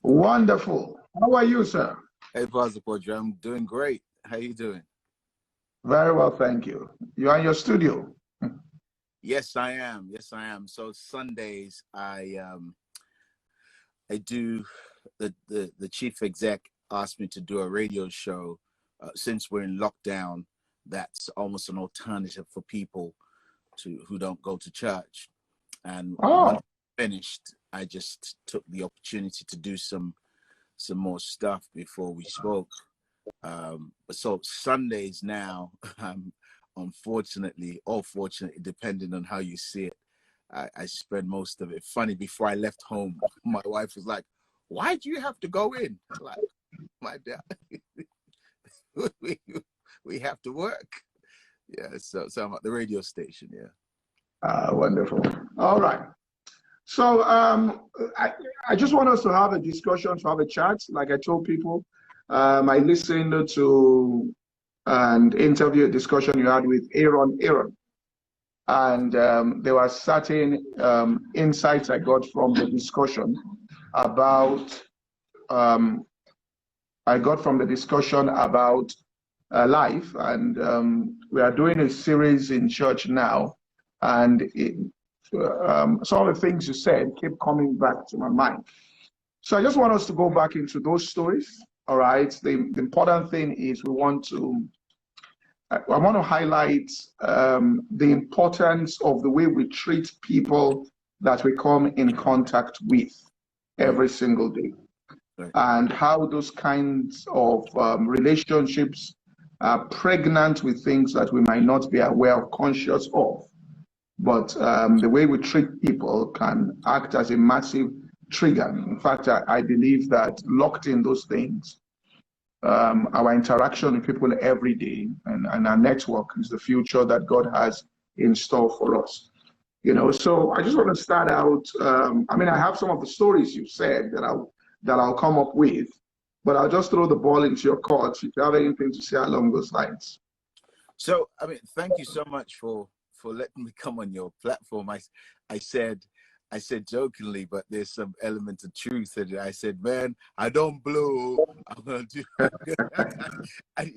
Wonderful. How are you, sir? Hey, Pastor Poju, I'm doing great. How you doing? Very well, thank you. You are in your studio. Yes, I am. Yes, I am. So Sundays, I do the chief exec asked me to do a radio show. Since we're in lockdown, that's almost an alternative for people who don't go to church. And when Oh, I finished, I just took the opportunity to do some more stuff before we spoke. So Sundays now, unfortunately, or fortunately, depending on how you see it, I spend most of it. Funny, before I left home, my wife was like, "Why do you have to go in?" I'm like, my dad, we, we have to work. Yeah, so I'm at the radio station. Yeah. wonderful. All right. So I just want us to have a discussion, to have a chat. Like I told people, I listened to an interview, a discussion you had with Aaron. And there were certain insights I got from the discussion about life, and we are doing a series in church now, and some of the things you said keep coming back to my mind. So I just want us to go back into those stories. All right. The important thing is I want to highlight the importance of the way we treat people that we come in contact with every single day, Right. and how those kinds of relationships are pregnant with things that we might not be aware or conscious of. But the way we treat people can act as a massive trigger. In fact, I believe that locked in those things, our interaction with people every day and our network is the future that God has in store for us. So I just want to start out. I have some of the stories you said that I'll come up with, but I'll just throw the ball into your court if you have anything to say along those lines. So thank you so much for letting me come on your platform. I said jokingly, but there's some element of truth in it. I said, man, I don't blow. I'm gonna do. and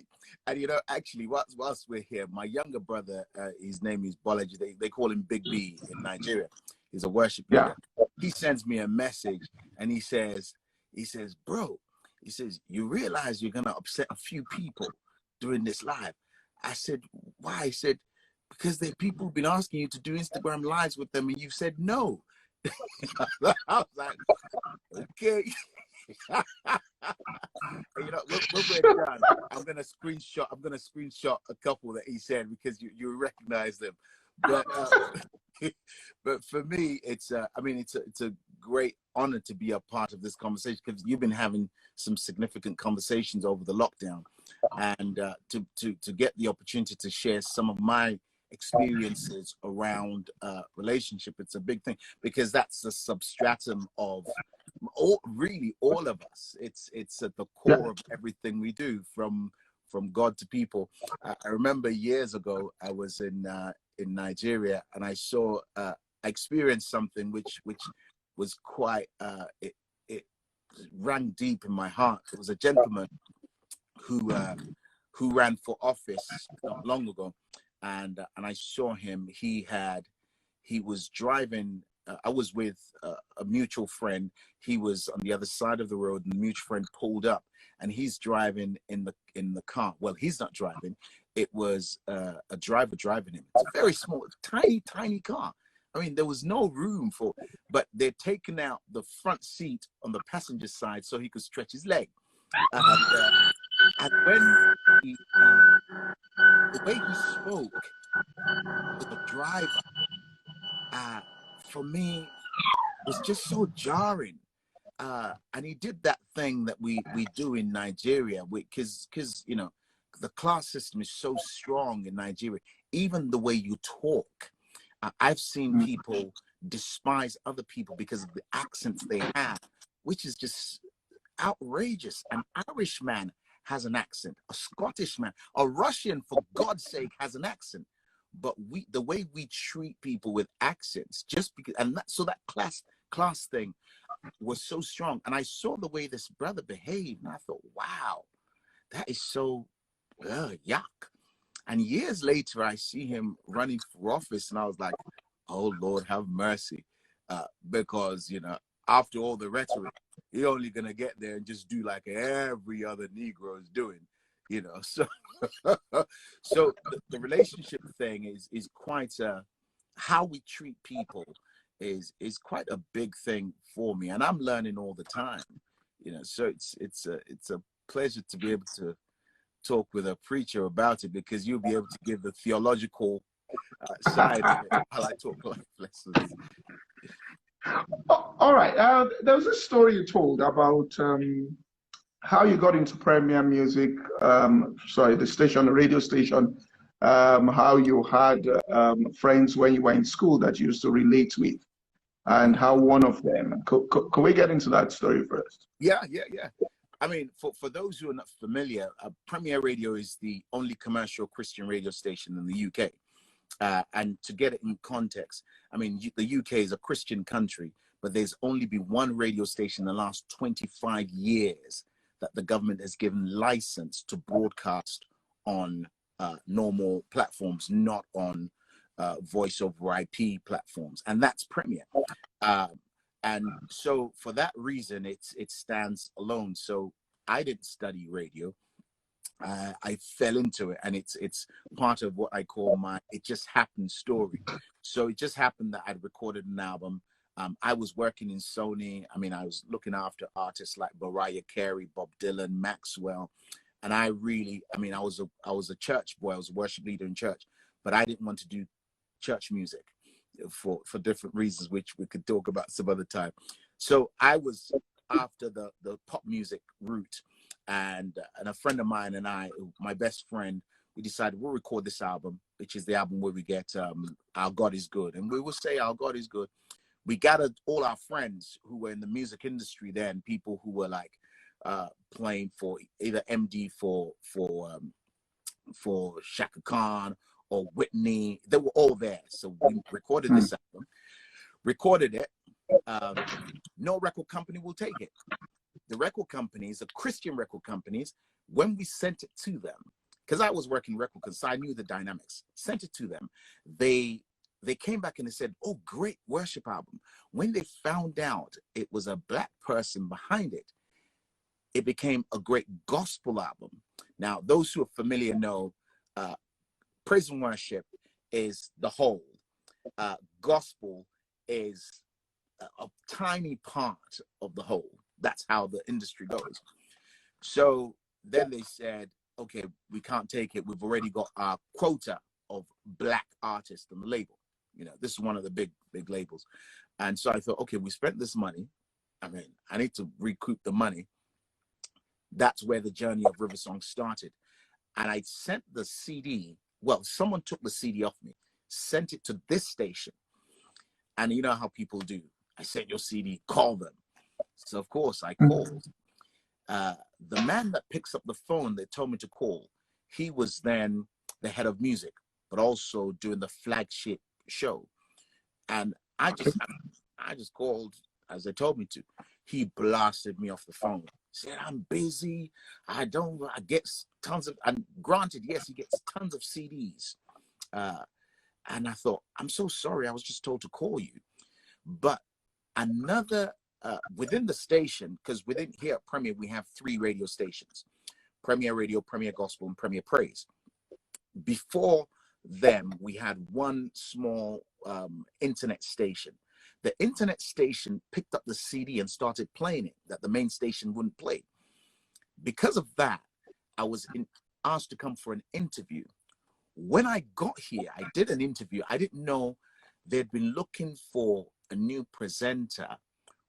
actually, whilst we're here, my younger brother, his name is Bolaji. They call him Big B in Nigeria. He's a worship leader. Yeah. He sends me a message, and he says, bro, you realize you're gonna upset a few people during this live. I said, why? I said, because there are people who've been asking you to do Instagram lives with them, and you've said no. I was like, okay. When we're done, I'm gonna screenshot a couple that he said, because you recognize them. But but for me, it's a great honor to be a part of this conversation, because you've been having some significant conversations over the lockdown, and to get the opportunity to share some of my experiences around relationship. It's a big thing, because that's the substratum of all of us. It's at the core of everything we do, from God to people. I remember years ago I was in Nigeria, and I experienced something which was quite it rang deep in my heart. It was a gentleman who ran for office not long ago, and I saw him. He was driving. I was with a mutual friend. He was on the other side of the road, and the mutual friend pulled up, and he's driving in the car. Well, he's not driving. It was a driver driving him. It's a very small, tiny car. There was no room but they're taking out the front seat on the passenger side so he could stretch his leg. And when the way he spoke to the driver, for me, was just so jarring. And he did that thing that we do in Nigeria, because the class system is so strong in Nigeria. Even the way you talk, I've seen people despise other people because of the accents they have, which is just outrageous. An Irish man has an accent, a Scottish man, a Russian, for God's sake, has an accent. But the way we treat people with accents, just because, and that class thing, was so strong. And I saw the way this brother behaved, and I thought, wow, that is so yuck. And years later, I see him running for office, and I was like, oh, Lord, have mercy. Because, you know, after all the rhetoric, you're only going to get there and just do like every other Negro is doing, you know. So so the relationship thing is quite how we treat people is quite a big thing for me, and I'm learning all the time, you know. So it's a pleasure to be able to talk with a preacher about it, because you'll be able to give the theological side of it while I talk life lessons. All right. There was a story you told about how you got into Premier Music, sorry, the radio station, how you had friends when you were in school that you used to relate with, and how one of them, can we get into that story first? Yeah. I mean, for those who are not familiar, Premier Radio is the only commercial Christian radio station in the UK. And to get it in context, I mean, the UK is a Christian country, but there's only been one radio station in the last 25 years that the government has given license to broadcast on normal platforms, not on voice over IP platforms, and that's Premier. And so for that reason, it stands alone. So I didn't study radio. I fell into it, and it's part of what I call my "it just happened" story. So it just happened that I'd recorded an album. I was working in Sony. I mean, I was looking after artists like Mariah Carey, Bob Dylan, Maxwell, and I was a church boy. I was a worship leader in church, but I didn't want to do church music for different reasons, which we could talk about some other time. So I was after the pop music route. And a friend of mine and I, my best friend, we decided we'll record this album, which is the album where we get Our God is Good. And we will say Our God is Good. We gathered all our friends who were in the music industry then, people who were like playing for either MD for Shaka Khan or Whitney. They were all there. So we recorded this album, recorded it. No record company will take it. The record companies, the Christian record companies, when we sent it to them, because I was working record, because I knew the dynamics, sent it to them, they came back and they said, oh, great worship album. When they found out it was a Black person behind it, it became a great gospel album. Now, those who are familiar know praise and worship is the whole. Gospel is a tiny part of the whole. That's how the industry goes. So then they said, okay, we can't take it. We've already got our quota of Black artists on the label. You know, this is one of the big labels. And so I thought, okay, we spent this money. I mean, I need to recoup the money. That's where the journey of Riversongz started. And I sent the CD. Well, someone took the CD off me, sent it to this station. And you know how people do. I sent your CD, call them. So, of course, I called. The man that picks up the phone, they told me to call, he was then the head of music, but also doing the flagship show. And I just called as they told me to. He blasted me off the phone. Said, I'm busy. I get tons of, and granted, yes, he gets tons of CDs. And I thought, I'm so sorry. I was just told to call you. But another, within the station, because within here at Premier, we have 3 radio stations: Premier Radio, Premier Gospel, and Premier Praise. Before them, we had one small internet station. The internet station picked up the CD and started playing it that the main station wouldn't play. Because of that, I was asked to come for an interview. When I got here, I did an interview. I didn't know they'd been looking for a new presenter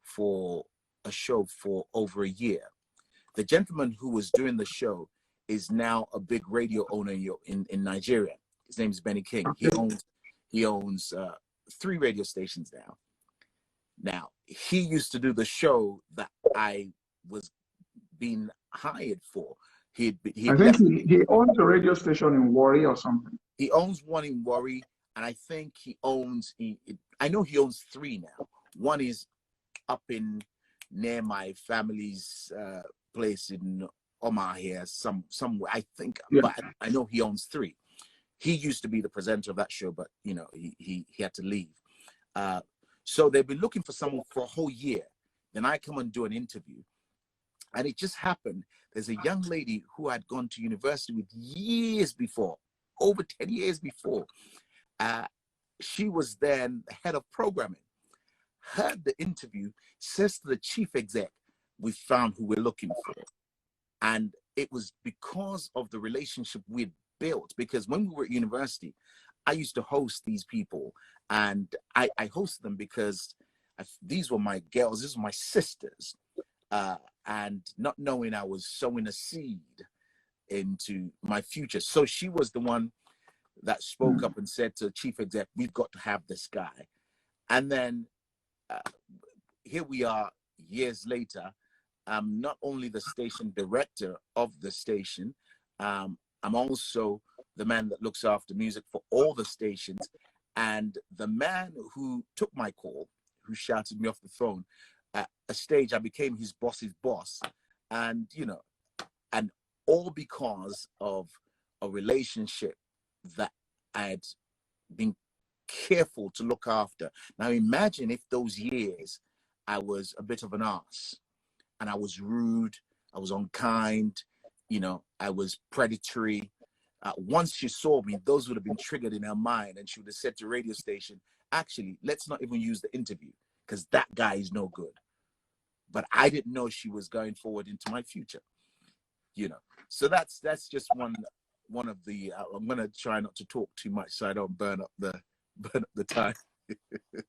for a show for over a year. The gentleman who was doing the show is now a big radio owner in Nigeria. His name is Benny King. He owns 3 radio stations now. Now, he used to do the show that I was being hired for. I think he owns a radio station in Warri or something. He owns one in Warri, and I think he owns, I know he owns 3 now. One is up in near my family's place in Omar here, somewhere, I think, but I know he owns 3. He used to be the presenter of that show, but you know, he had to leave. So they've been looking for someone for a whole year. Then I come and do an interview, and it just happened. There's a young lady who had gone to university with years before, over 10 years before. She was then the head of programming. Heard the interview, says to the chief exec, we found who we're looking for. And it was because of the relationship we'd built. Because when we were at university, I used to host these people, and I hosted them because these were my girls, these were my sisters. And not knowing I was sowing a seed into my future. So she was the one that spoke up and said to chief exec, we've got to have this guy. And then here we are years later. I'm not only the station director of the station, I'm also the man that looks after music for all the stations. And the man who took my call, who shouted me off the phone, at a stage I became his boss's boss. And, you know, and all because of a relationship that I had been careful to look after. Now imagine if those years I was a bit of an arse, and I was rude, I was unkind, you know, I was predatory. Once she saw me, those would have been triggered in her mind, and she would have said to radio station, actually, let's not even use the interview because that guy is no good. But I didn't know she was going forward into my future, you know. So that's just one of the. I'm gonna try not to talk too much so I don't burn up the time.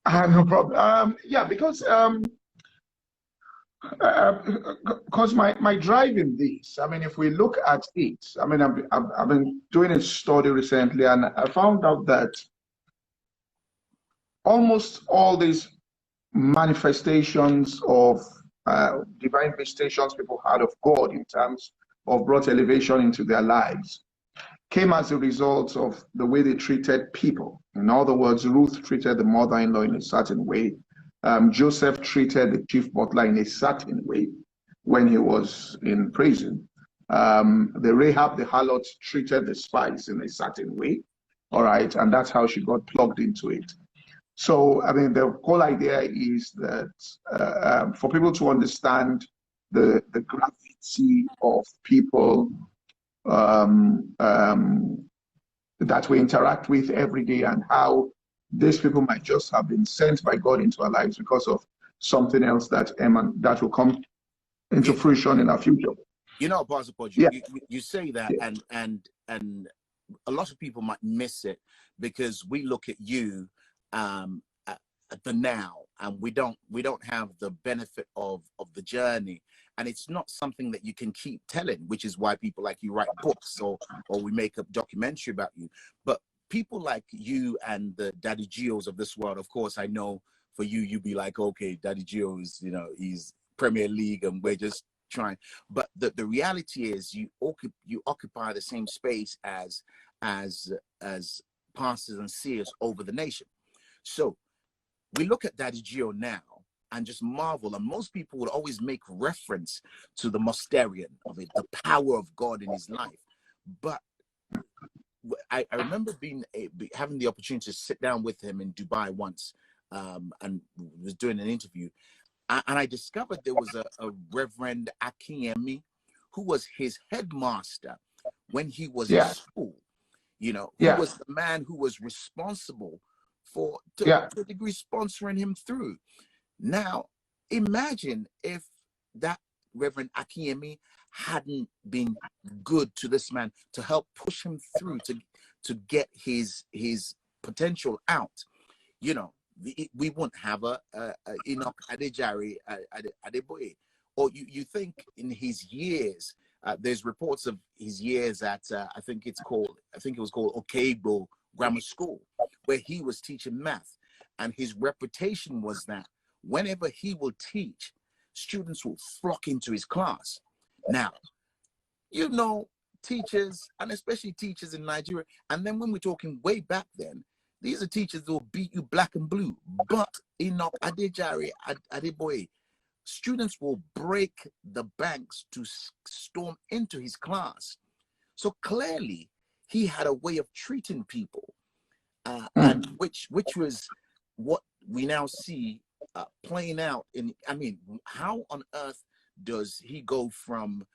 No problem. Yeah, because my drive in this, I mean, if we look at it, I mean, I've been doing a study recently, and I found out that almost all these manifestations of divine visitations people had of God in terms of brought elevation into their lives came as a result of the way they treated people. In other words, Ruth treated the mother-in-law in a certain way. Joseph treated the chief butler in a certain way when he was in prison. The Rahab, the harlot, treated the spies in a certain way. All right, and that's how she got plugged into it. So, I mean, the whole idea is that for people to understand the gravity of people that we interact with every day, and how these people might just have been sent by God into our lives because of something else that will come into fruition in our future. You know, Pastor Poju, yeah. you say that, yeah. and a lot of people might miss it because we look at you at the now, and we don't have the benefit of the journey, and it's not something that you can keep telling, which is why people like you write books or we make a documentary about you. But people like you and the Daddy Gios of this world, of course, I know for you be like, okay, Daddy Gio is, you know, he's Premier League and we're just trying. But the reality is you occupy the same space as pastors and seers over the nation. So we look at Daddy Gio now and just marvel, and most people would always make reference to the mysterion of it, the power of God in his life. But I remember having the opportunity to sit down with him in Dubai once, and was doing an interview, and I discovered there was a Reverend Akinyemi who was his headmaster when he was in school. You know, who was the man who was responsible for, to a degree, sponsoring him through. Now, imagine if that Reverend Akinyemi hadn't been good to this man to help push him through to get his potential out. You know, we wouldn't have a Enoch Adejare Adeboye. Or you think in his years, there's reports of his years at I think it was called Okebo Grammar School, where he was teaching math, and his reputation was that whenever he will teach, students will flock into his class. Now, you know, teachers, and especially teachers in Nigeria, and then when we're talking way back then, these are teachers that will beat you black and blue. But Enoch Adejare Adeboye students will break the banks to storm into his class. So clearly, he had a way of treating people, and which was what we now see playing out in. I mean, how on earth does he go from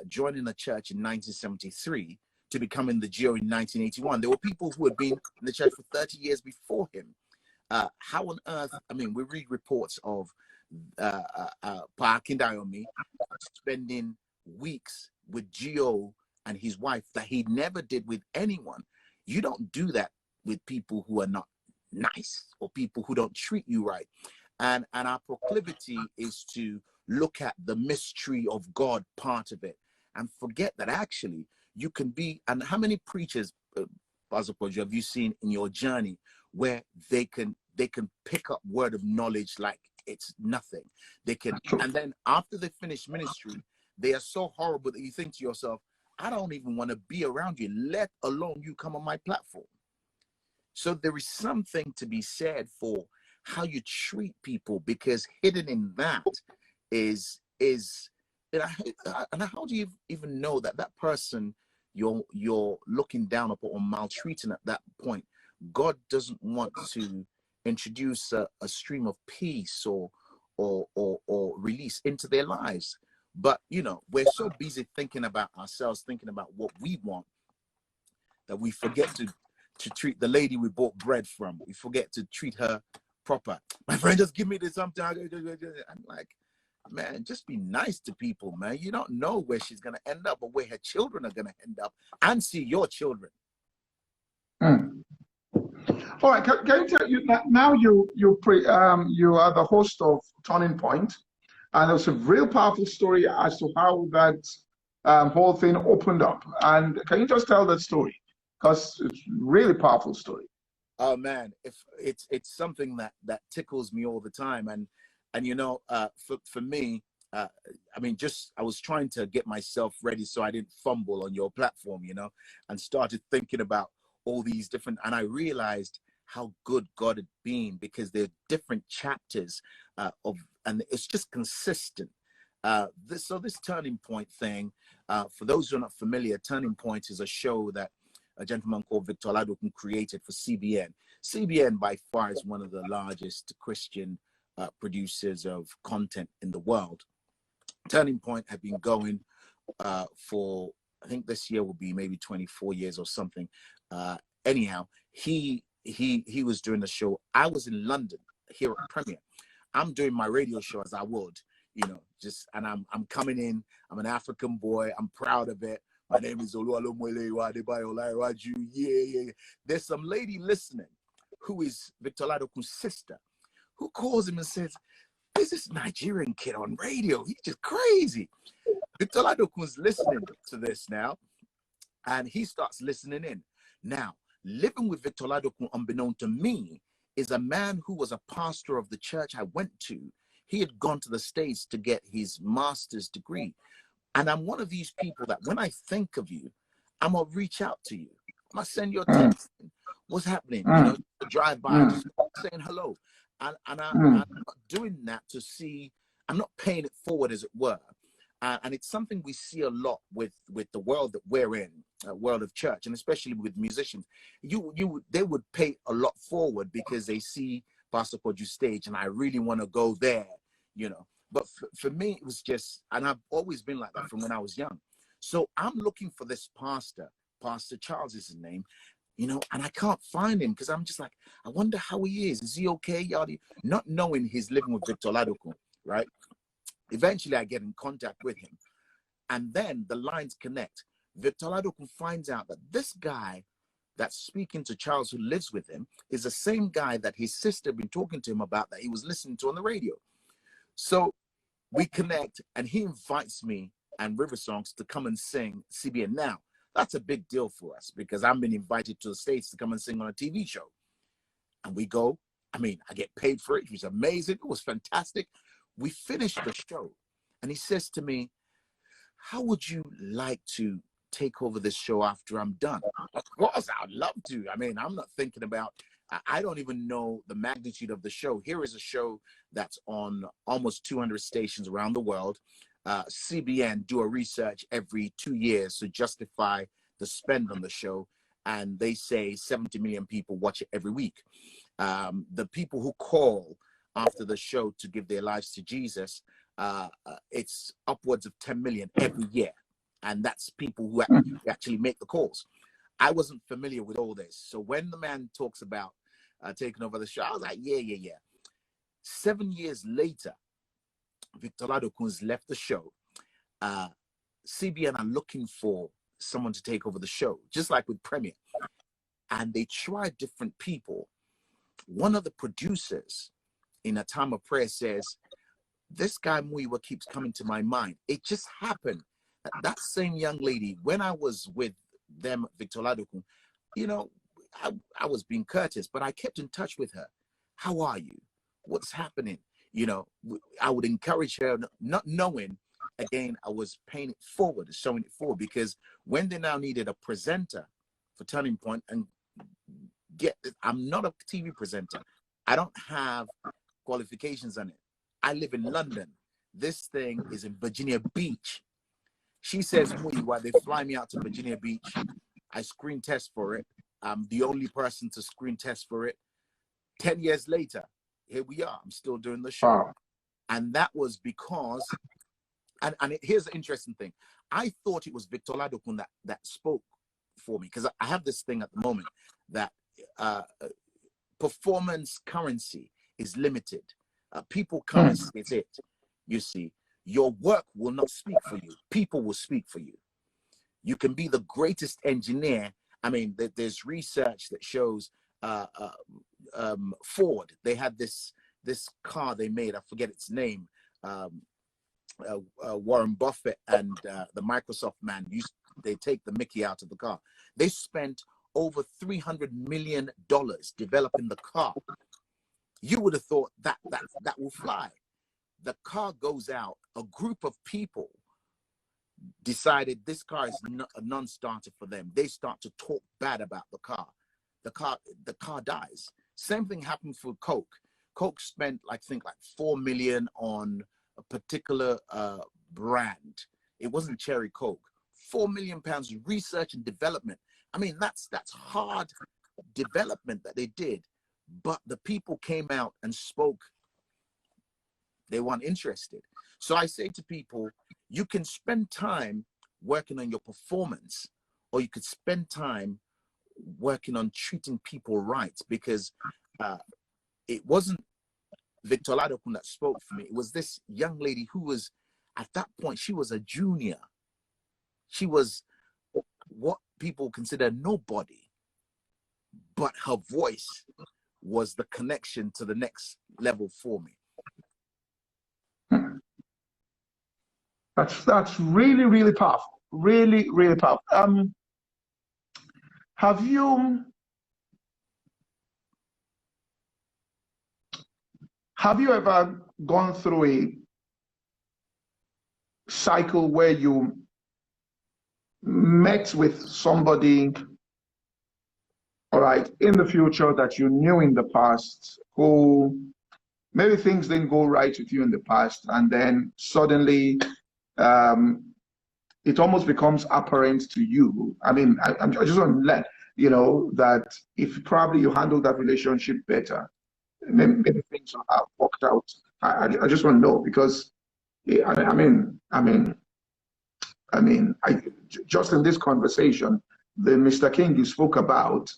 joining the church in 1973 to becoming the GO in 1981? There were people who had been in the church for 30 years before him. How on earth? I mean, we read reports of Pa Akindayomi spending weeks with GO and his wife that he never did with anyone. You don't do that with people who are not nice or people who don't treat you right. And our proclivity is to look at the mystery of God part of it and forget that actually you can be. And how many preachers, Pastor Poju, have you seen in your journey where they can pick up word of knowledge like it's nothing? They can, and then after they finish ministry, they are so horrible that you think to yourself, I don't even want to be around you, let alone you come on my platform. So there is something to be said for how you treat people, because hidden in that is and how do you even know that that person you're looking down upon or maltreating at that point, God doesn't want to introduce a stream of peace or release into their lives? But you know, we're so busy thinking about ourselves, thinking about what we want, that we forget to treat the lady we bought bread from. We forget to treat her proper. My friend, just give me this something. I'm like, man, just be nice to people, man. You don't know where she's gonna end up or where her children are gonna end up, and see your children. All right, can you tell you now you are the host of Turning Point, and it's a real powerful story as to how that whole thing opened up. And can you just tell that story? Because it's really powerful story. Oh man, if it's something that tickles me all the time, and you know, for me, I mean, I was trying to get myself ready so I didn't fumble on your platform, you know, and started thinking about all these different, and I realized how good God had been, because there are different chapters and it's just consistent. This Turning Point thing, for those who are not familiar, Turning Point is a show that a gentleman called Victor Oladokun created for CBN. CBN by far is one of the largest Christian producers of content in the world. Turning Point had been going for, I think this year will be maybe 24 years or something. Anyhow, he was doing the show. I was in London here at Premier. I'm doing my radio show as I would, you know, and I'm coming in. I'm an African boy. I'm proud of it. My name is Muyiwa. Yeah. There's some lady listening who is Victor Oladokun's sister, who calls him and says, "There's this Nigerian kid on radio. He's just crazy." Victor Oladokun's listening to this now, and he starts listening in. Now, living with Victor Oladokun, unbeknown to me, is a man who was a pastor of the church I went to. He had gone to the States to get his master's degree. And I'm one of these people that when I think of you, I'm going to reach out to you. I'm going to send you a text. What's happening? You know, drive by, just saying hello. And I'm not doing that to see, I'm not paying it forward, as it were. And it's something we see a lot with the world that we're in, world of church, and especially with musicians. They would pay a lot forward because they see Pastor Poju stage, and I really want to go there, you know. But for me, it was just, and I've always been like that from when I was young. So I'm looking for this pastor. Pastor Charles is his name, you know, and I can't find him because I'm just like, I wonder how he is. Is he okay? Not knowing he's living with Victor Oladokun, right? Eventually, I get in contact with him, and then the lines connect. Victor Oladokun finds out that this guy that's speaking to Charles, who lives with him, is the same guy that his sister had been talking to him about, that he was listening to on the radio. So we connect, and he invites me and Riversongz to come and sing CBN. Now, that's a big deal for us because I've been invited to the States to come and sing on a TV show. And we go. I mean, I get paid for it. It was amazing. It was fantastic. We finished the show, and he says to me, "How would you like to take over this show after I'm done?" Of course, I'd love to. I mean, I'm not thinking about I don't even know the magnitude of the show. Here is a show that's on almost 200 stations around the world. CBN do a research every 2 years to justify the spend on the show, and they say 70 million people watch it every week. The people who call after the show to give their lives to Jesus, it's upwards of 10 million every year, and that's people who actually make the calls. I wasn't familiar with all this, so when the man talks about taking over the show, I was like, yeah. 7 years later, Victor Ladokun's left the show. CBN are looking for someone to take over the show, just like with Premier. And they tried different people. One of the producers in a time of prayer says, this guy Muyiwa keeps coming to my mind. It just happened that same young lady, when I was with them, Victor Ladokun, you know, I was being courteous, but I kept in touch with her. How are you? What's happening? You know, I would encourage her, not knowing, again, I was paying it forward, showing it forward, because when they now needed a presenter for Turning Point, and I'm not a TV presenter. I don't have qualifications on it. I live in London. This thing is in Virginia Beach. She says, Muyiwa, they fly me out to Virginia Beach. I screen test for it. I'm the only person to screen test for it. 10 years later, here we are. I'm still doing the show. Wow. And that was because, here's the interesting thing. I thought it was Victor Ladokun that spoke for me, because I have this thing at the moment that performance currency is limited. People currency is it. You see, your work will not speak for you. People will speak for you. You can be the greatest engineer. I mean, there's research that shows Ford, they had this car they made, I forget its name. Warren Buffett and the Microsoft man, they take the Mickey out of the car. They spent over $300 million developing the car. You would have thought that will fly. The car goes out. A group of people decided this car is a non-starter for them. They start to talk bad about the car. The car dies. Same thing happened for Coke. Coke spent, I think, like $4 million on a particular brand. It wasn't Cherry Coke. £4 million research and development. I mean, that's hard development that they did. But the people came out and spoke. They weren't interested. So I say to people, you can spend time working on your performance, or you could spend time working on treating people right, because it wasn't Victor Ladokun that spoke for me. It was this young lady who was, at that point, she was a junior. She was what people consider nobody, but her voice was the connection to the next level for me. That's really, really powerful. Really, really powerful. Have you ever gone through a cycle where you met with somebody, all right, in the future that you knew in the past, who maybe things didn't go right with you in the past, and then suddenly it almost becomes apparent to you? I mean, I just want to let you know that if probably you handle that relationship better, maybe things have worked out. I just want to know, because just in this conversation, the Mr. King you spoke about,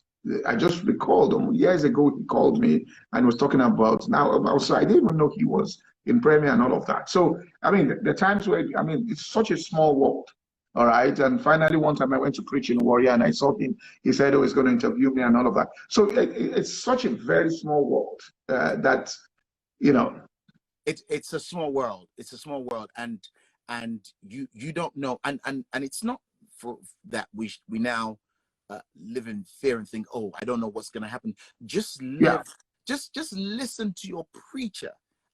I just recalled him years ago. He called me and was talking about so I didn't even know he was in Premier and all of that. So I mean, the times where it's such a small world, all right. And finally, one time I went to preach in Warrior and I saw him. He said, "Oh, he's going to interview me and all of that." So it's such a very small world that It's a small world. It's a small world, and you don't know, and it's not for that we now live in fear and think, oh, I don't know what's going to happen. Just live, just listen to your preacher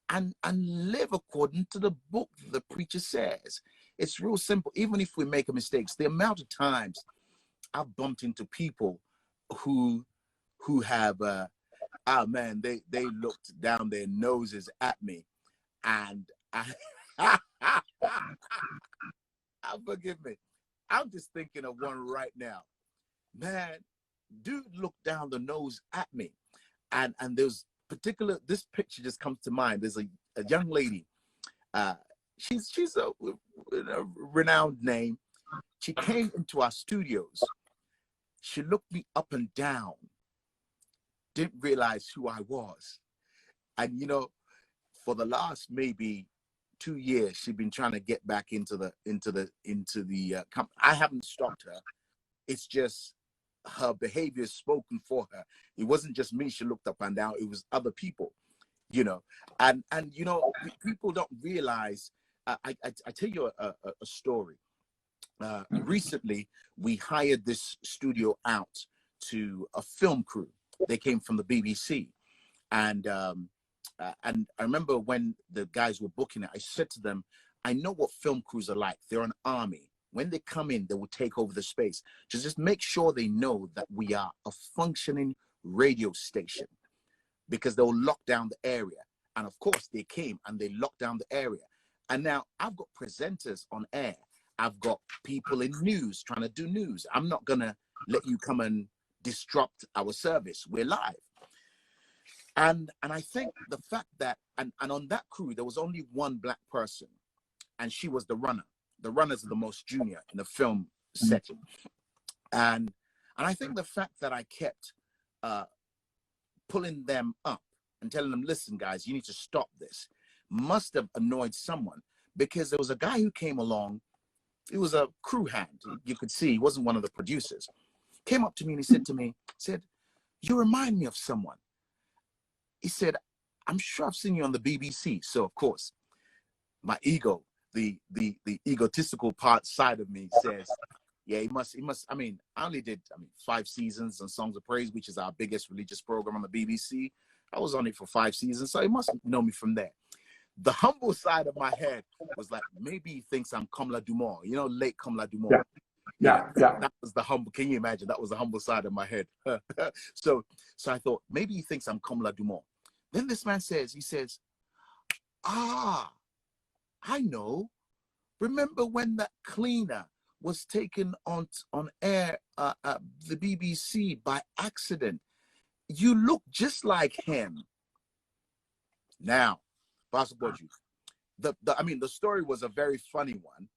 and live according to the book the preacher says. It's real simple. Even if we make mistakes, the amount of times I've bumped into people who have Ah, man, they looked down their noses at me, and forgive me. I'm just thinking of one right now. Man, dude looked down the nose at me, and there's this picture just comes to mind. There's a young lady. She's a renowned name. She came into our studios. She looked me up and down. Didn't realize who I was, and you know, for the last maybe 2 years, she's been trying to get back into the company. I haven't stopped her. It's just her behavior is spoken for her. It wasn't just me. She looked up and down. It was other people, you know, and you know, people don't realize. I tell you a story. Recently, we hired this studio out to a film crew. They came from the BBC, and I remember when the guys were booking it, I said to them, I know what film crews are like. They're an army. When they come in, they will take over the space. Just make sure they know that we are a functioning radio station, because they'll lock down the area. And of course, they came and they locked down the area. And now I've got presenters on air. I've got people in news trying to do news. I'm not going to let you come and disrupt our service. We're live. And I think the fact that, and on that crew, there was only one black person, and she was the runner. The runners are the most junior in the film setting. And I think the fact that I kept pulling them up and telling them, listen, guys, you need to stop this, must have annoyed someone, because there was a guy who came along. He was a crew hand. You could see he wasn't one of the producers. Came up to me and he said to me, you remind me of someone. He said, I'm sure I've seen you on the BBC. So of course, my ego, the egotistical side of me says, yeah, he must. I mean, I only did 5 seasons on Songs of Praise, which is our biggest religious program on the BBC. I was on it for 5 seasons, so he must know me from there. The humble side of my head was like, maybe he thinks I'm Kamla Dumont, you know, late Kamla Dumont. Yeah. That was the humble. Can you imagine? That was the humble side of my head. So I thought, maybe he thinks I'm Kamla Dumont. Then this man says, I know. Remember when that cleaner was taken on air the BBC by accident? You look just like him. Now, Pastor Poju, the story was a very funny one.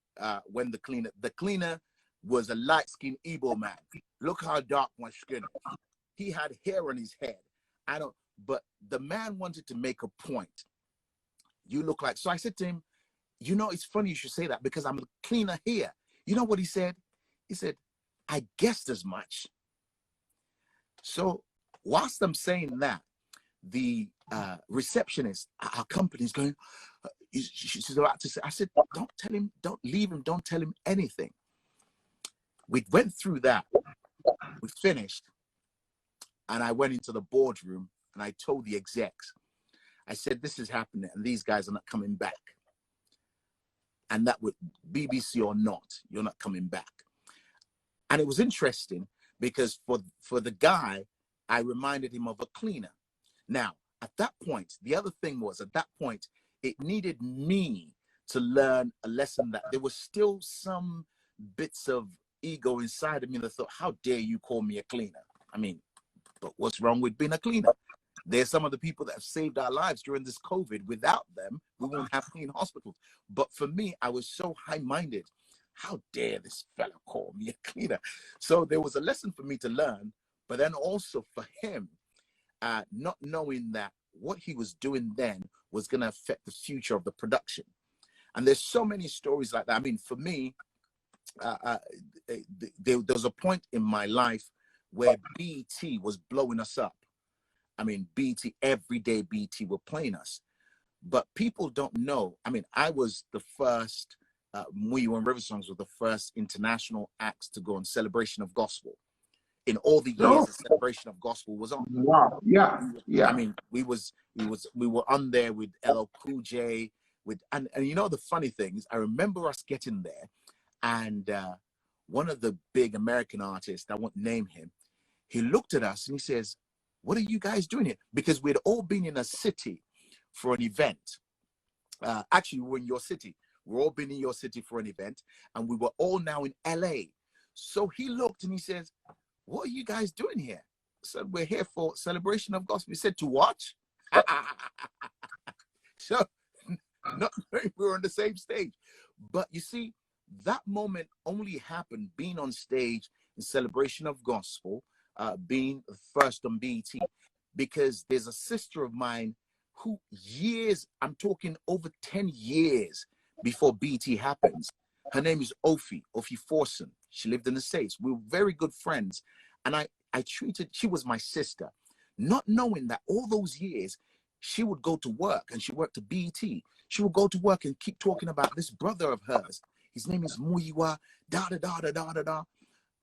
When the cleaner was a light-skinned Igbo man. Look how dark my skin is. He had hair on his head. But the man wanted to make a point. You look like, so I said to him, you know, it's funny you should say that, because I'm a cleaner here. You know what he said? He said, I guessed as much. So whilst I'm saying that, the receptionist at our company is going, she's about to say, I said, don't tell him, don't leave him, don't tell him anything. We went through that, we finished, and I went into the boardroom and I told the execs, I said, this is happening and these guys are not coming back. And that would, BBC or not, you're not coming back. And it was interesting because for the guy, I reminded him of a cleaner. Now, at that point, the other thing was, at that point, it needed me to learn a lesson that there was still some bits of ego inside of me that thought, how dare you call me a cleaner? I mean, but what's wrong with being a cleaner? There's some of the people that have saved our lives during this COVID. Without them, we won't have clean hospitals. But for me, I was so high-minded. How dare this fella call me a cleaner? So there was a lesson for me to learn, but then also for him, not knowing that what he was doing then was going to affect the future of the production. And there's so many stories like that. I mean, for me, there was a point in my life where BET was blowing us up. I mean, BET, every day BET were playing us. But people don't know. I mean, I was the first, Muyiwa and Riversongz were the first international acts to go on Celebration of Gospel. In all the years, the Celebration of Gospel was on. Wow. Yeah. I mean, we were on there with LL Cool J, and you know the funny thing is, I remember us getting there, and one of the big American artists, I won't name him, he looked at us and he says, what are you guys doing here? Because we'd all been in a city for an event. Actually, we were in your city. We're all been in your city for an event, and we were all now in LA. So he looked and he says, what are you guys doing here? I said, we're here for celebration of gospel. He said, to watch? So not we were on the same stage. But you see, that moment only happened being on stage in celebration of gospel, being first on BET, because there's a sister of mine who years, I'm talking over 10 years before BET happens. Her name is Ofi Forson. She lived in the States. We were very good friends. And I treated, she was my sister, not knowing that all those years she would go to work, and she worked at BET. She would go to work and keep talking about this brother of hers. His name is Muyiwa, da da da da da da da.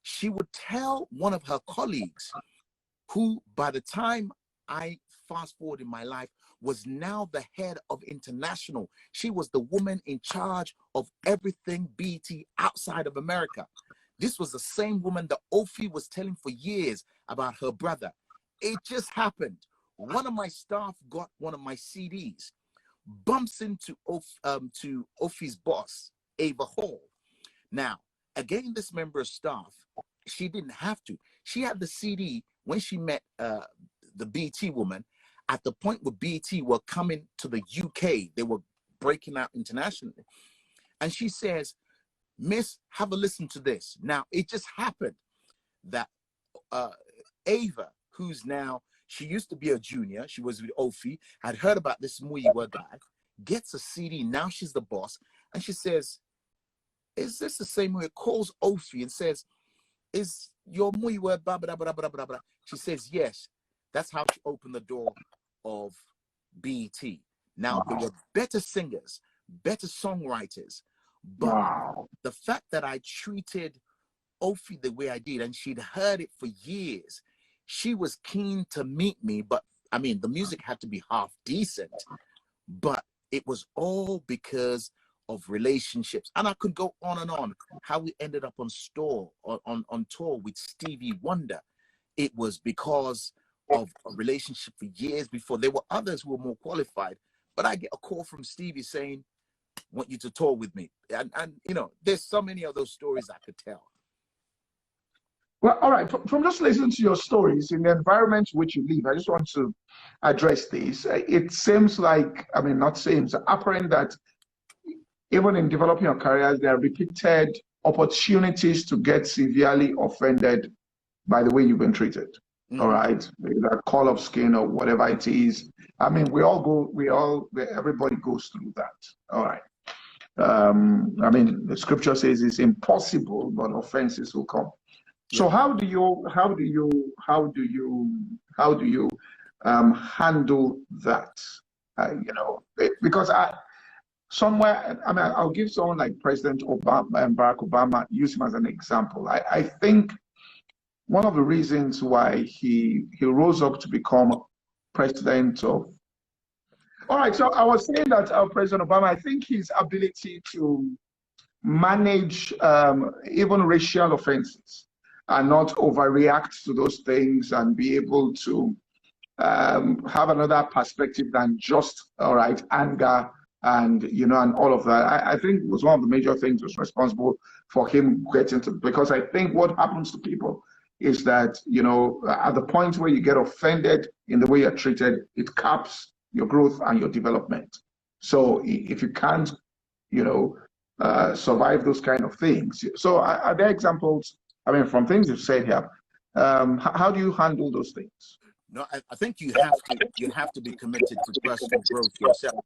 She would tell one of her colleagues, who by the time I fast forward in my life was now the head of international. She was the woman in charge of everything BET outside of America. This was the same woman that Ofi was telling for years about her brother. It just happened. One of my staff got one of my CDs, bumps into Ofi's boss, Ava Hall. Now, again, this member of staff, she didn't have to. She had the CD when she met the BET woman at the point where BET were coming to the UK. They were breaking out internationally. And she says, Miss, have a listen to this. Now, it just happened that Ava, who's now, she used to be a junior, she was with Ofi, had heard about this Muyiwa guy, gets a CD, now she's the boss, and she says, is this the same way? Calls Ofi and says, is your Muyiwa blah, blah, blah, blah, blah, blah. She says, yes. That's how she opened the door of BET. Now, there were better singers, better songwriters, but the fact that I treated Ofi the way I did, and she'd heard it for years, she was keen to meet me. But I mean, the music had to be half decent, but it was all because of relationships. And I could go on and on, how we ended up on tour with Stevie Wonder. It was because of a relationship for years before. There were others who were more qualified, but I get a call from Stevie saying, want you to tour with me. And you know, there's so many of those stories I could tell. Well, all right. From just listening to your stories in the environment which you live, I just want to address this. It seems like, I mean, not seems, apparent that even in developing your careers, there are repeated opportunities to get severely offended by the way you've been treated. All right, that call of skin or whatever it is. I mean, everybody goes through that. All right. I mean, the scripture says it's impossible, but offenses will come. So how do you handle that? You know, because I'll give someone like President Obama and Barack Obama, use him as an example. I think one of the reasons why he rose up to become president of. All right, so I was saying that President Obama, I think his ability to manage even racial offenses and not overreact to those things and be able to have another perspective than just, all right, anger and, you know, and all of that, I think was one of the major things was responsible for him getting to, because I think what happens to people is that, you know, at the point where you get offended in the way you're treated, it caps your growth and your development. So if you can't, you know, survive those kind of things. So are there examples, I mean, from things you've said here, how do you handle those things? No, I think you have to be committed to personal growth yourself,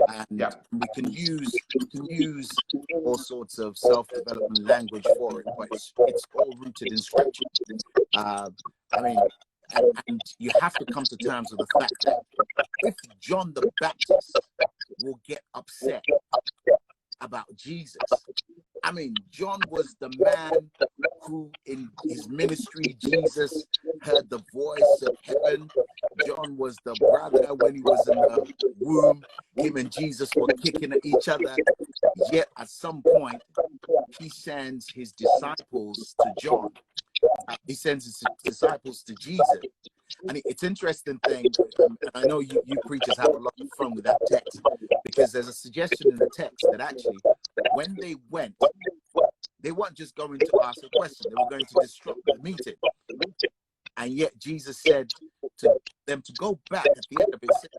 and we can use all sorts of self-development language for it, but it's all rooted in scripture. I mean, and you have to come to terms with the fact that if John the Baptist will get upset about Jesus, I mean, John was the man who in his ministry, Jesus heard the voice of heaven. John was the brother when he was in the womb. Him and Jesus were kicking at each other. Yet at some point, he sends his disciples to John. He sends his disciples to Jesus. And it's interesting thing, and I know you preachers have a lot of fun with that text, because there's a suggestion in the text that actually when they went, they weren't just going to ask a question, they were going to disrupt the meeting. And yet Jesus said to them to go back at the end of it, said,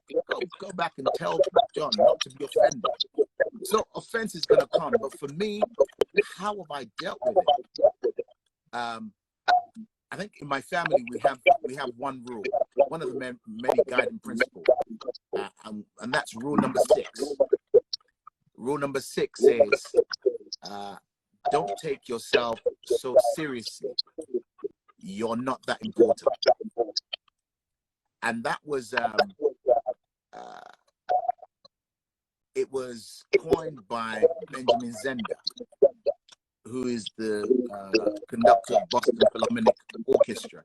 go back and tell John not to be offended. So offense is going to come, but for me, how have I dealt with it? I think in my family we have one rule, one of the many guiding principles, and that's rule number 6. Rule number 6 is don't take yourself so seriously. You're not that important. And that was it was coined by Benjamin Zender, who is the conductor of Boston Philharmonic Orchestra.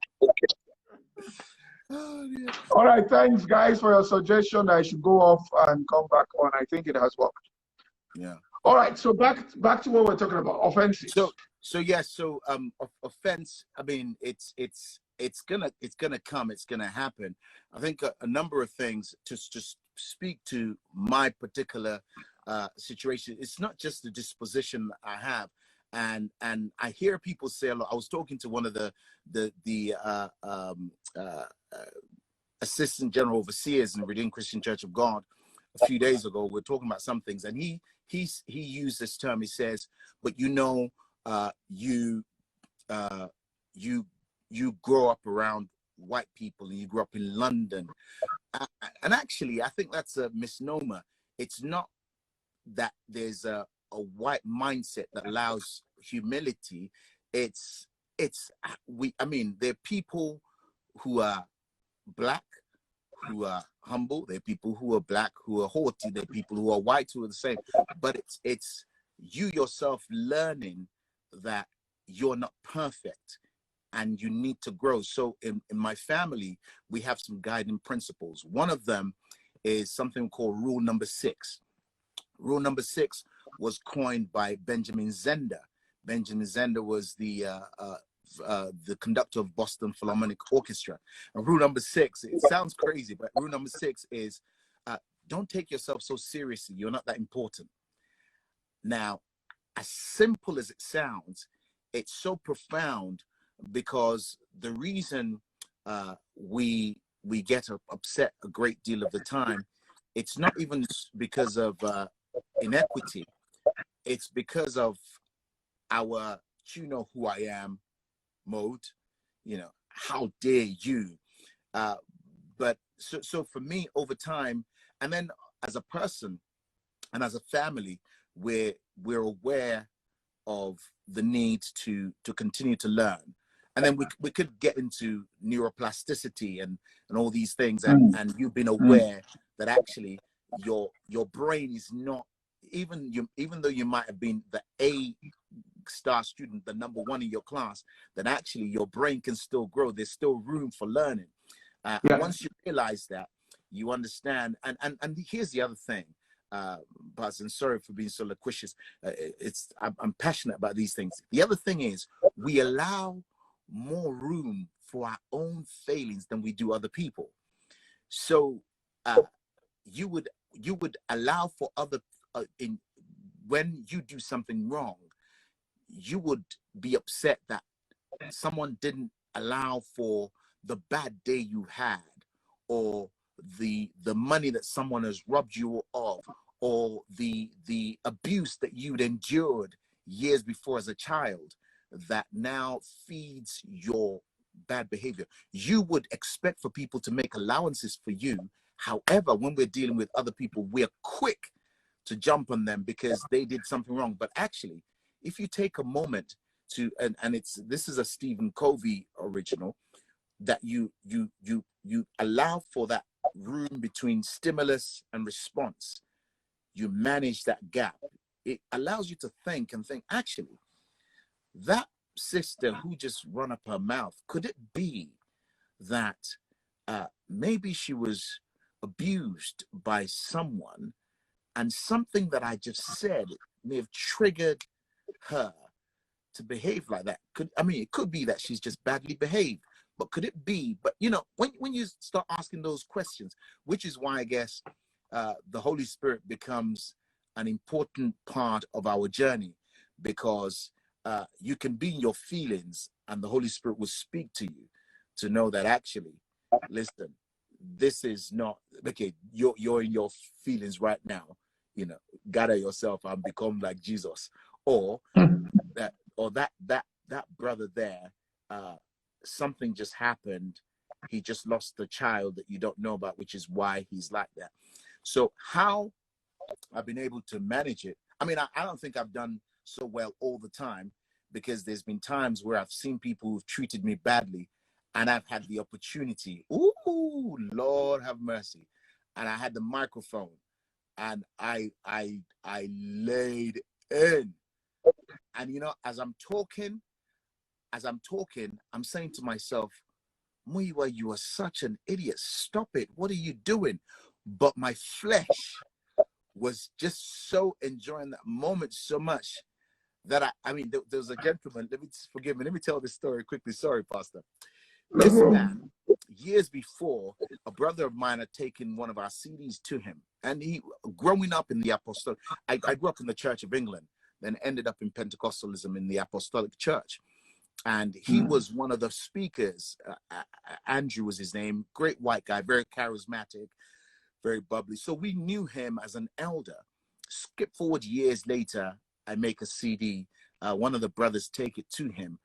Oh, dear. All right, thanks guys for your suggestion. I should go off and come back on. I think it has worked. Yeah. All right, so back to what we're talking about, offenses. So yes, so offense. I mean, it's gonna come. It's gonna happen. I think a number of things to just speak to my particular situation. It's not just the disposition I have, and I hear people say a lot. I was talking to one of the assistant general overseers in the Redeemed Christian Church of God a few days ago. We're talking about some things, and he used this term. He says, but you know, you grow up around white people, and you grew up in London, and actually I think that's a misnomer. It's not that there's a white mindset that allows humility. I mean, there are people who are black who are humble, there are people who are black who are haughty, there are people who are white who are the same, but it's you yourself learning that you're not perfect and you need to grow. So in my family, we have some guiding principles. One of them is something called rule number 6. Rule number 6 was coined by Benjamin Zender. Benjamin Zender was the conductor of Boston Philharmonic Orchestra. And rule number 6, it sounds crazy, but rule number 6 is don't take yourself so seriously. You're not that important. Now, as simple as it sounds, it's so profound, because the reason we get upset a great deal of the time, it's not even because of inequity. It's because of our "you know who I am" mode. You know, how dare you? But so for me, over time, and then as a person and as a family, we're aware of the need to continue to learn. And then we could get into neuroplasticity and all these things, and you've been aware that actually your brain is not, even though you might have been the A-star student, the number 1 in your class, that actually your brain can still grow. There's still room for learning. And once you realize that, you understand. And here's the other thing, Buzz, and sorry for being so loquacious. I'm passionate about these things. The other thing is, we allow more room for our own failings than we do other people. So you would allow for other when you do something wrong, you would be upset that someone didn't allow for the bad day you had, or the money that someone has robbed you of, or the abuse that you'd endured years before as a child that now feeds your bad behavior. You would expect for people to make allowances for you. However, when we're dealing with other people, we're quick to jump on them because they did something wrong. But actually, if you take a moment to, and this is a Stephen Covey original, that you allow for that room between stimulus and response, you manage that gap. It allows you to think, actually, that sister who just run up her mouth, could it be that maybe she was abused by someone, and something that I just said may have triggered her to behave like that? It could be that she's just badly behaved, but could it be? But you know, when you start asking those questions, which is why I guess the Holy Spirit becomes an important part of our journey, because you can be in your feelings and the Holy Spirit will speak to you to know that actually, listen, this is not okay. You're in your feelings right now. You know, gather yourself and become like Jesus, or that brother there. Something just happened. He just lost the child that you don't know about, which is why he's like that. So how I've been able to manage it. I mean, I don't think I've done so well all the time, because there's been times where I've seen people who've treated me badly, and I've had the opportunity. Ooh, Lord have mercy. And I had the microphone and I laid in. And you know, as I'm talking, I'm saying to myself, Muyiwa, you are such an idiot. Stop it. What are you doing? But my flesh was just so enjoying that moment so much that I mean, there was a gentleman, forgive me, let me tell this story quickly. Sorry, Pastor. This man, years before, a brother of mine had taken one of our CDs to him. And he, growing up in the apostolic, I grew up in the Church of England, then ended up in Pentecostalism in the Apostolic Church. And he was one of the speakers. Andrew was his name, great white guy, very charismatic, very bubbly. So we knew him as an elder. Skip forward years later, I make a CD. One of the brothers take it to him,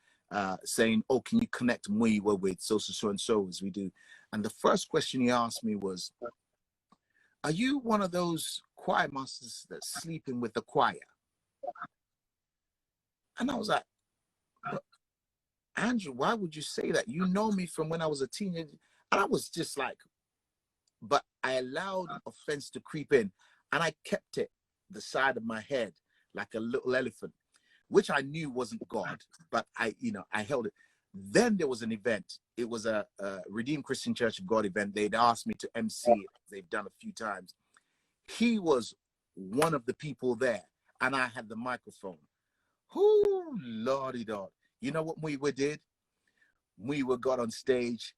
saying, oh, can you connect Muyiwa with so and so as we do? And the first question he asked me was, are you one of those choir masters that's sleeping with the choir? And I was like, Andrew, why would you say that? You know me from when I was a teenager. And I was just like, but I allowed offense to creep in, and I kept it the side of my head like a little elephant, which I knew wasn't God, but I held it. Then there was an event. It was a Redeemed Christian Church of God event. They'd asked me to MC it. They've done a few times. He was one of the people there, and I had the microphone. Oh, Lordy Lord. You know what Muyiwa did? Muyiwa got on stage.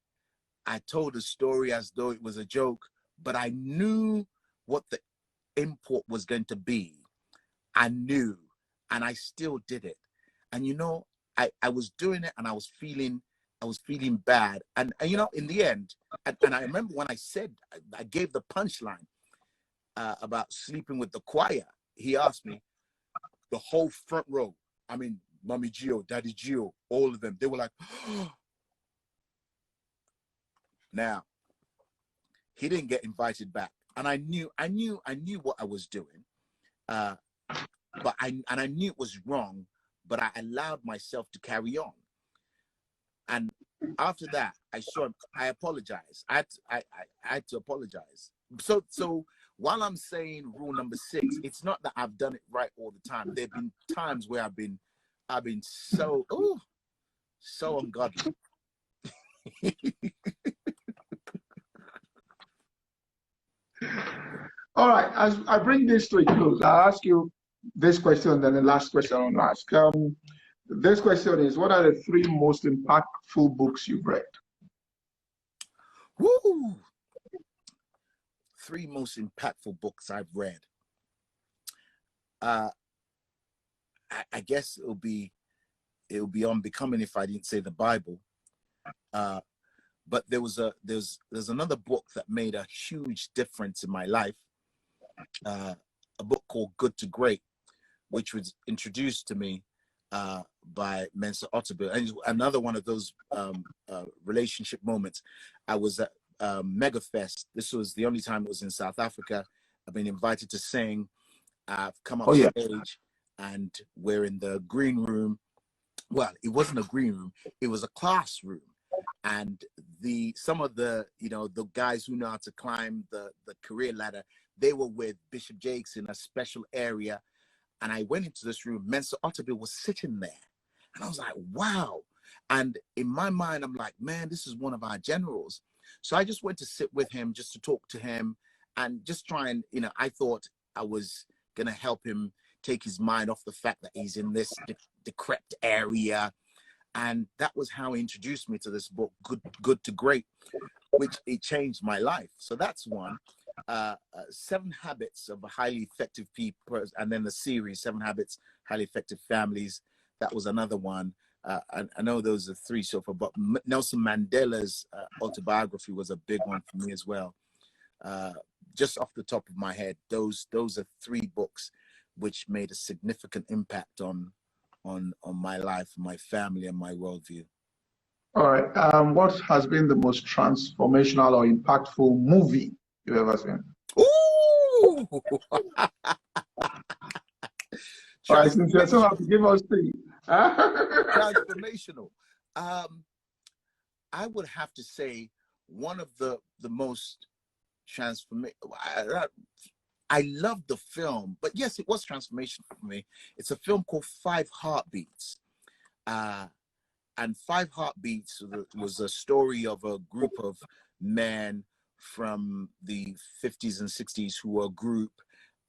I told the story as though it was a joke, but I knew what the import was going to be. I knew, and I still did it. And you know, I was doing it, and I was feeling bad. And you know, in the end, and I remember when I said, I gave the punchline about sleeping with the choir. He asked me, the whole front row, I mean, Mommy Gio, Daddy Gio, all of them, they were like, oh. Now, he didn't get invited back, and I knew what I was doing, but I knew it was wrong, but I allowed myself to carry on. And after that, I saw him. I apologized. I had to apologize. So while I'm saying rule number 6, it's not that I've done it right all the time. There've been times where I've been so ungodly. All right, as I bring this to a close, I'll ask you this question, and then the last question I want to ask. This question is, what are the 3 most impactful books you've read? Woo! 3 most impactful books I've read. I guess it'll be unbecoming if I didn't say the Bible. But there's another book that made a huge difference in my life. A book called Good to Great, which was introduced to me by Mensa Otabil. And another one of those relationship moments. I was at Megafest. This was the only time it was in South Africa. I've been invited to sing. I've come up stage, and we're in the green room. Well, it wasn't a green room. It was a classroom. And some of the guys who know how to climb the career ladder, they were with Bishop Jakes in a special area. And I went into this room. Mensa Otabil was sitting there. And I was like, wow. And in my mind, I'm like, man, this is one of our generals. So I just went to sit with him, just to talk to him, and just try and, I thought I was going to help him take his mind off the fact that he's in this decrepit area. And that was how he introduced me to this book, Good to Great, which it changed my life. So that's one. 7 Habits of Highly Effective People, and then the series 7 Habits Highly Effective Families. That was another one. I know those are 3 so far, but Nelson Mandela's autobiography was a big one for me as well. Just off the top of my head, those are 3 books which made a significant impact on my life, my family, and my worldview. All right. What has been the most transformational or impactful movie you've ever seen? Ooh! All right, since you're so happy, give us 3. Transformational. I would have to say one of the most transformational. I loved the film, but yes, it was transformational for me. It's a film called 5 Heartbeats. And 5 Heartbeats was a story of a group of men from the 50s and 60s who were a group,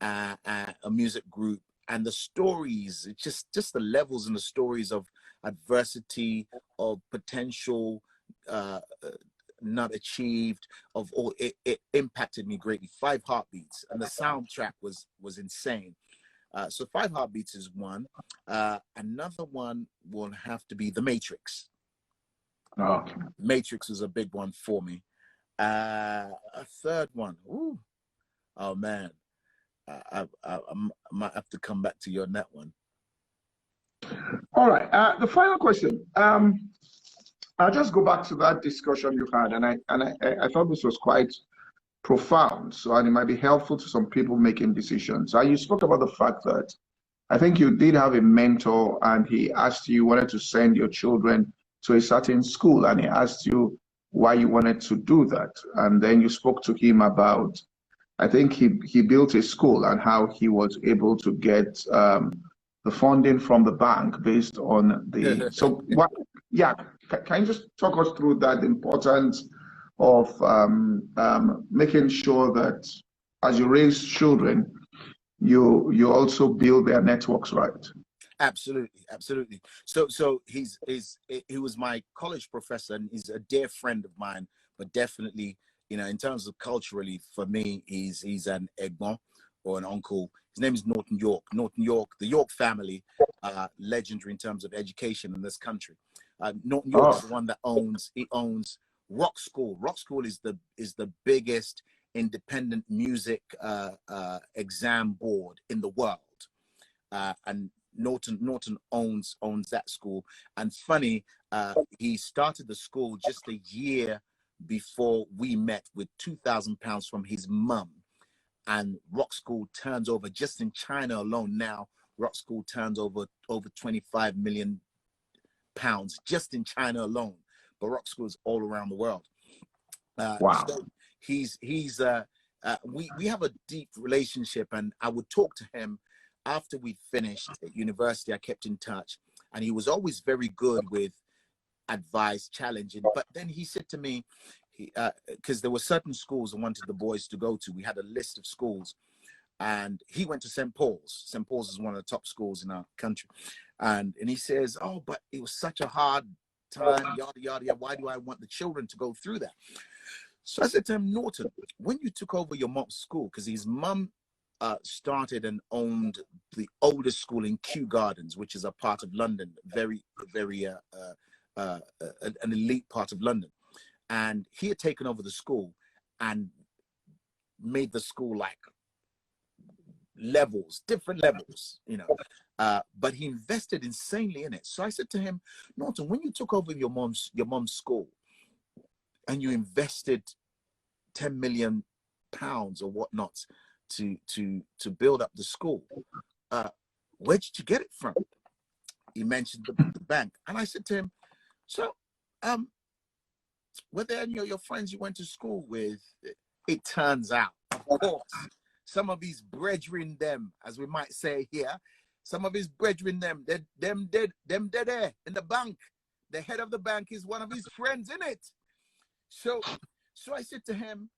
a music group. And the stories, just the levels and the stories of adversity, of potential not achieved, of all, it impacted me greatly. 5 Heartbeats, and the soundtrack was insane. So 5 Heartbeats is one. Another one will have to be The Matrix. Oh. Matrix was a big one for me. A third one. Ooh. Oh man, I might have to come back to you on that one. All right. The final question. I'll just go back to that discussion you had, and I thought this was quite profound. So, and it might be helpful to some people making decisions. You spoke about the fact that I think you did have a mentor, and he asked you wanted to send your children to a certain school, and he asked you why you wanted to do that, and then you spoke to him about, I think he built a school and how he was able to get the funding from the bank based on the. So what? Yeah, can you just talk us through that, the importance of making sure that as you raise children, you also build their networks, right? Absolutely. So he was my college professor, and he's a dear friend of mine. But definitely, in terms of culturally, for me, he's an egbon or an uncle. His name is Norton York. Norton York, the York family, legendary in terms of education in this country. Norton York is the one that owns Rock School. Rock School is the biggest independent music exam board in the world, and Norton owns that school. And funny, he started the school just a year before we met, with £2,000 from his mum. And Rock School turns over, just in China alone now, Rock School turns over £25 million just in China alone. But Rock School is all around the world. Wow. So we have a deep relationship, and I would talk to him after we finished at university. I kept in touch, and he was always very good with advice, challenging. But then he said to me, because there were certain schools I wanted the boys to go to. We had a list of schools, and he went to St. Paul's. St. Paul's is one of the top schools in our country. And he says, oh, but it was such a hard time, yada, yada, yada. Why do I want the children to go through that? So I said to him, Norton, when you took over your mom's school, because his mum started and owned the oldest school in Kew Gardens, which is a part of London, very, very an elite part of London. And he had taken over the school and made the school like levels, different levels, but he invested insanely in it. So I said to him, Norton, when you took over your mom's school and you invested £10 million or whatnot to build up the school, where did you get it from? He mentioned the bank. And I said to him, so were there any of your friends you went to school with? It turns out, of course, some of his brethren, them, as we might say here, some of his brethren, them dead there in the bank. The head of the bank is one of his friends in it. So I said to him,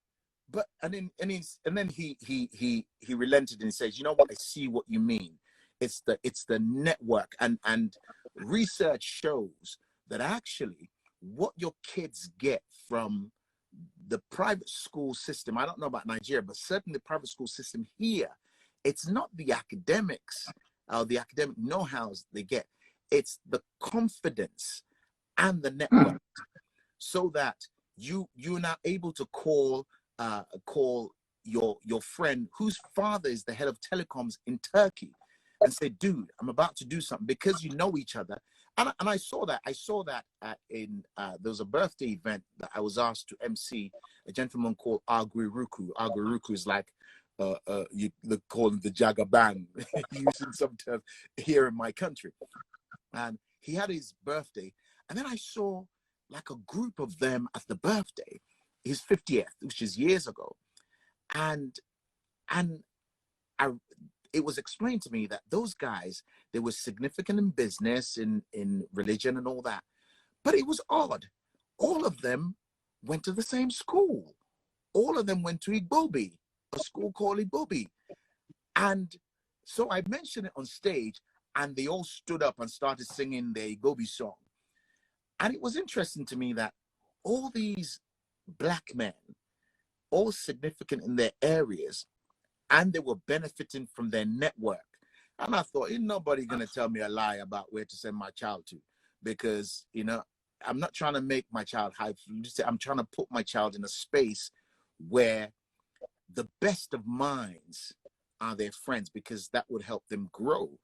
but and then he relented and he says, you know what? I see what you mean. It's the network, and research shows that actually what your kids get from the private school system, I don't know about Nigeria, but certainly the private school system here, it's not the academics or the academic know-hows they get. It's the confidence and the network, so that you're now able to call your friend whose father is the head of telecoms in Turkey and say, dude, I'm about to do something, because you know each other. And I saw that. There was a birthday event that I was asked to MC, a gentleman called Agwiruku. Agwiruku is like, they call him the Jagaban, using some terms here in my country. And he had his birthday. And then I saw like a group of them at the birthday, his 50th, which is years ago. And it was explained to me that those guys, they were significant in business, in religion and all that. But it was odd. All of them went to the same school. All of them went to Igbobi, a school called Igbobi. And so I mentioned it on stage, and they all stood up and started singing the Igbobi song. And it was interesting to me that all these black men, all significant in their areas, and they were benefiting from their network. And I thought, ain't nobody going to tell me a lie about where to send my child to, because, you know, I'm not trying to make my child high. I'm trying to put my child in a space where the best of minds are their friends, because that would help them grow.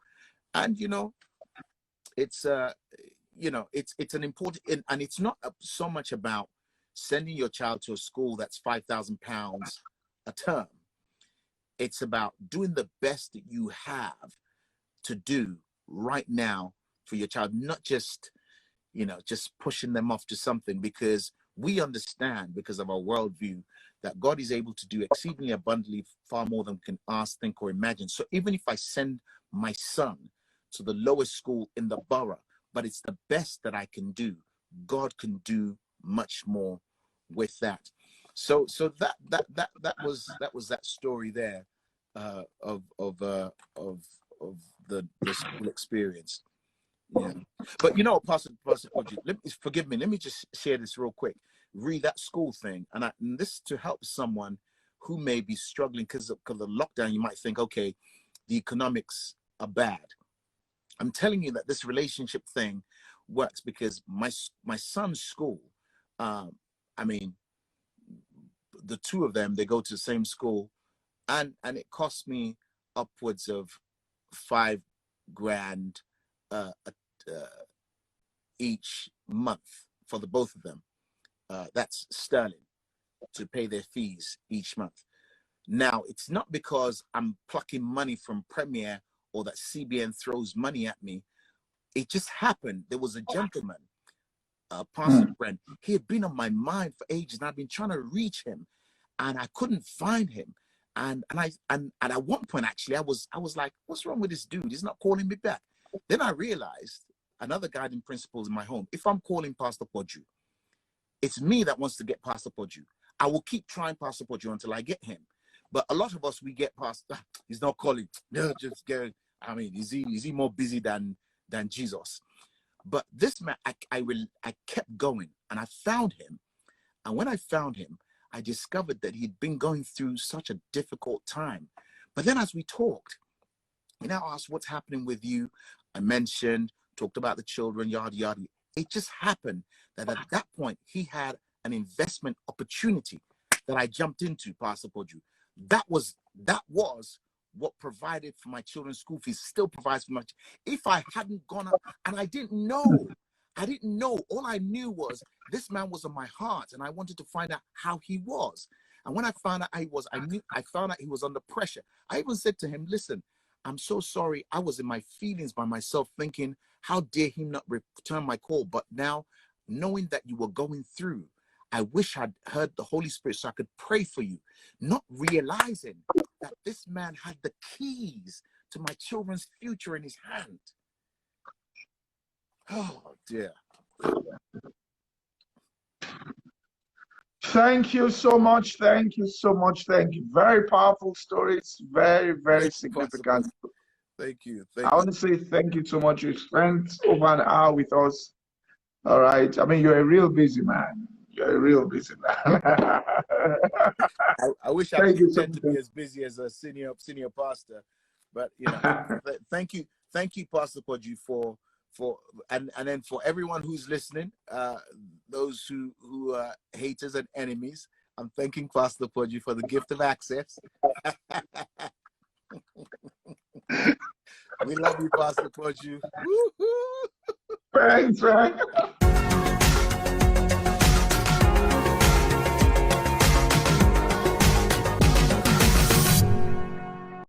And, you know, it's it's an important, and it's not so much about sending your child to a school that's £5,000 a term. It's about doing the best that you have to do right now for your child, not just, you know, just pushing them off to something, because we understand, because of our worldview, that God is able to do exceedingly abundantly, far more than we can ask, think, or imagine. So even if I send my son to the lowest school in the borough, but it's the best that I can do, God can do much more with that. So that was that story there of the school experience. Yeah, but you know, Pastor Poju, forgive me. Let me just share this real quick. Read that school thing, and this to help someone who may be struggling because of the lockdown. You might think, okay, the economics are bad. I'm telling you that this relationship thing works, because my son's school, I mean, the two of them, they go to the same school, and it cost me upwards of $5,000 each month for the both of them. That's sterling, to pay their fees each month. Now, it's not because I'm plucking money from Premier or that CBN throws money at me. It just happened. There was a gentleman, Pastor Brent. He had been on my mind for ages, and I've been trying to reach him, and I couldn't find him. And at one point, actually, I was like, what's wrong with this dude? He's not calling me back. Then I realized, another guiding principle in my home: if I'm calling Pastor Poju, it's me that wants to get Pastor Poju. I will keep trying Pastor Poju until I get him. But a lot of us, we get past, he's not calling. No, just get. I mean, is he more busy than Jesus? But this man, I kept going, and I found him. And when I found him, I discovered that he'd been going through such a difficult time. But then as we talked, he now asked, what's happening with you? I talked about the children, yada, yada. It just happened that at that point, he had an investment opportunity that I jumped into, Pastor Poju. That was what provided for my children's school fees, still provides for my. If I hadn't gone up, and I didn't know. All I knew was this man was on my heart, and I wanted to find out how he was. And when I found out I found out he was under pressure. I even said to him, listen, I'm so sorry. I was in my feelings by myself, thinking, how dare him not return my call? But now, knowing that you were going through, I wish I'd heard the Holy Spirit so I could pray for you, not realizing that this man had the keys to my children's future in his hand. Oh, dear. Thank you so much. Thank you so much. Thank you. Very powerful stories. Very, very significant. Thank you. I want to say thank you so much. You spent over an hour with us. All right. I mean, you're a real busy man. You're a real busy man. I wish I Thank could you so pretend to be much. as busy as a senior pastor, but you know, thank you, Pastor Poju, for and then for everyone who's listening, those who are haters and enemies. I'm thanking Pastor Poju for the gift of access. We love you, Pastor Poju. Thanks, man.